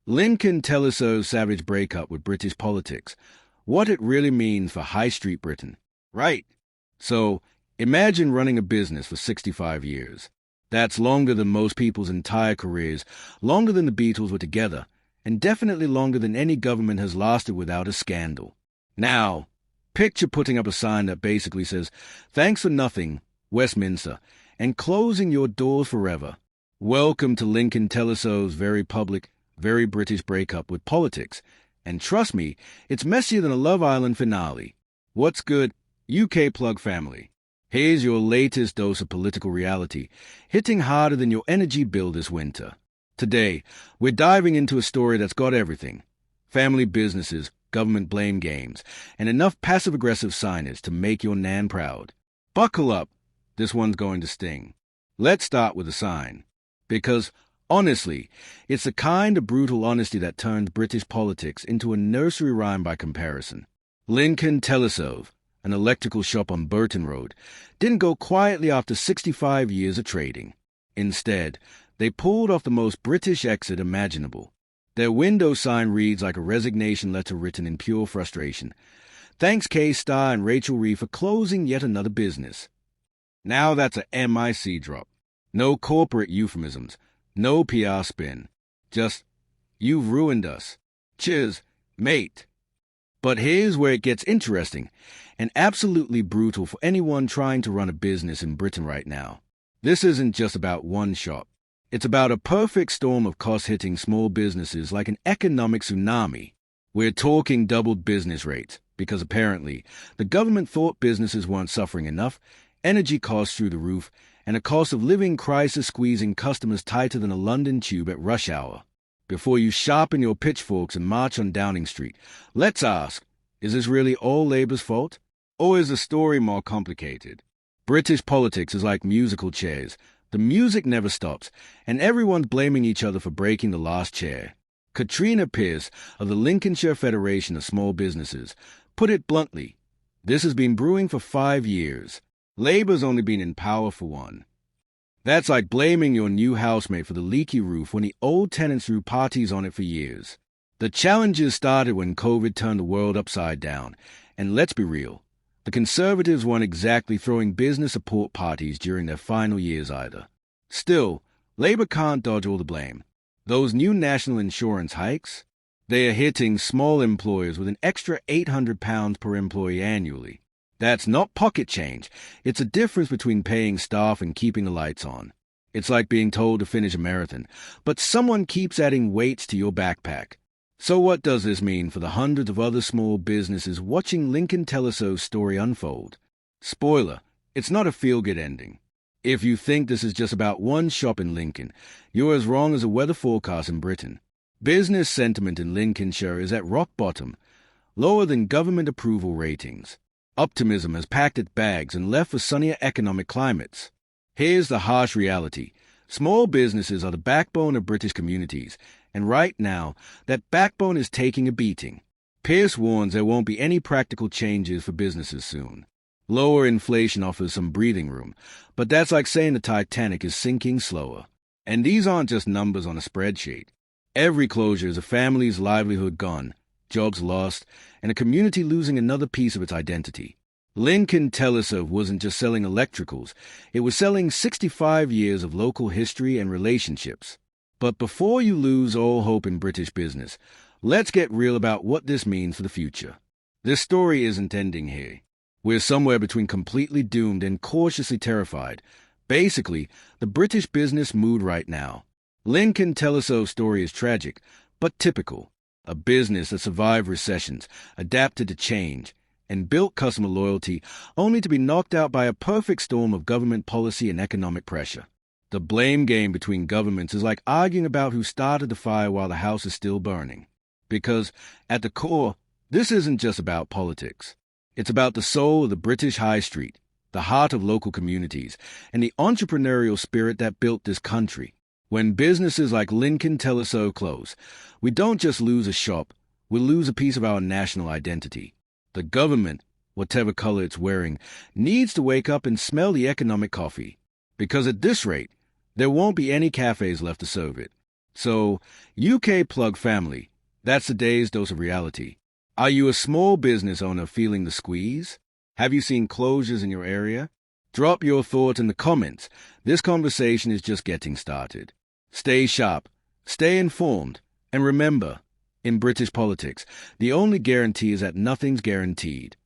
Lincoln Telesow's savage breakup with British politics. What it really means for High Street Britain. Right. So, imagine running a business for 65 years. That's longer than most people's entire careers, longer than the Beatles were together, and definitely longer than any government has lasted without a scandal. Now, picture putting up a sign that basically says, "Thanks for nothing, Westminster," and closing your doors forever. Welcome to Lincoln Telesow's very public, very British breakup with politics. And trust me, it's messier than a Love Island finale. What's good, UK plug family? Here's your latest dose of political reality, hitting harder than your energy bill this winter. Today, we're diving into a story that's got everything. Family businesses, government blame games, and enough passive-aggressive signage to make your nan proud. Buckle up, this one's going to sting. Let's start with a sign. Because, honestly, it's the kind of brutal honesty that turned British politics into a nursery rhyme by comparison. Lincoln Telesow, an electrical shop on Burton Road, didn't go quietly after 65 years of trading. Instead, they pulled off the most British exit imaginable. Their window sign reads like a resignation letter written in pure frustration. Thanks K-Star and Rachel Reeves for closing yet another business. Now that's a MIC drop. No corporate euphemisms. No PR spin. Just, you've ruined us. Cheers, mate. But here's where it gets interesting, and absolutely brutal for anyone trying to run a business in Britain right now. This isn't just about one shop. It's about a perfect storm of costs hitting small businesses like an economic tsunami. We're talking doubled business rates, because apparently the government thought businesses weren't suffering enough, energy costs through the roof, and a cost of living crisis squeezing customers tighter than a London tube at rush hour. Before you sharpen your pitchforks and march on Downing Street, let's ask, is this really all Labour's fault? Or is the story more complicated? British politics is like musical chairs. The music never stops, and everyone's blaming each other for breaking the last chair. Katrina Pearce of the Lincolnshire Federation of Small Businesses put it bluntly, this has been brewing for 5 years. Labour's only been in power for 1. That's like blaming your new housemate for the leaky roof when the old tenants threw parties on it for years. The challenges started when COVID turned the world upside down, and let's be real, the Conservatives weren't exactly throwing business support parties during their final years either. Still, Labour can't dodge all the blame. Those new national insurance hikes, they are hitting small employers with an extra £800 per employee annually. That's not pocket change. It's a difference between paying staff and keeping the lights on. It's like being told to finish a marathon, but someone keeps adding weights to your backpack. So what does this mean for the hundreds of other small businesses watching Lincoln Telesow's story unfold? Spoiler, it's not a feel-good ending. If you think this is just about one shop in Lincoln, you're as wrong as a weather forecast in Britain. Business sentiment in Lincolnshire is at rock bottom, lower than government approval ratings. Optimism has packed its bags and left for sunnier economic climates. Here's the harsh reality. Small businesses are the backbone of British communities, and right now, that backbone is taking a beating. Pearce warns there won't be any practical changes for businesses soon. Lower inflation offers some breathing room, but that's like saying the Titanic is sinking slower. And these aren't just numbers on a spreadsheet. Every closure is a family's livelihood gone, jobs lost, and a community losing another piece of its identity. Lincoln Telesow wasn't just selling electricals, it was selling 65 years of local history and relationships. But before you lose all hope in British business, let's get real about what this means for the future. This story isn't ending here. We're somewhere between completely doomed and cautiously terrified. Basically, the British business mood right now. Lincoln Telesow's story is tragic, but typical. A business that survived recessions, adapted to change, and built customer loyalty only to be knocked out by a perfect storm of government policy and economic pressure. The blame game between governments is like arguing about who started the fire while the house is still burning. Because, at the core, this isn't just about politics. It's about the soul of the British High Street, the heart of local communities, and the entrepreneurial spirit that built this country. When businesses like Lincoln Telesow close, we don't just lose a shop, we lose a piece of our national identity. The government, whatever color it's wearing, needs to wake up and smell the economic coffee. Because at this rate, there won't be any cafes left to serve it. So, UK plug family, that's a day's dose of reality. Are you a small business owner feeling the squeeze? Have you seen closures in your area? Drop your thoughts in the comments. This conversation is just getting started. Stay sharp, stay informed, and remember, in British politics, the only guarantee is that nothing's guaranteed.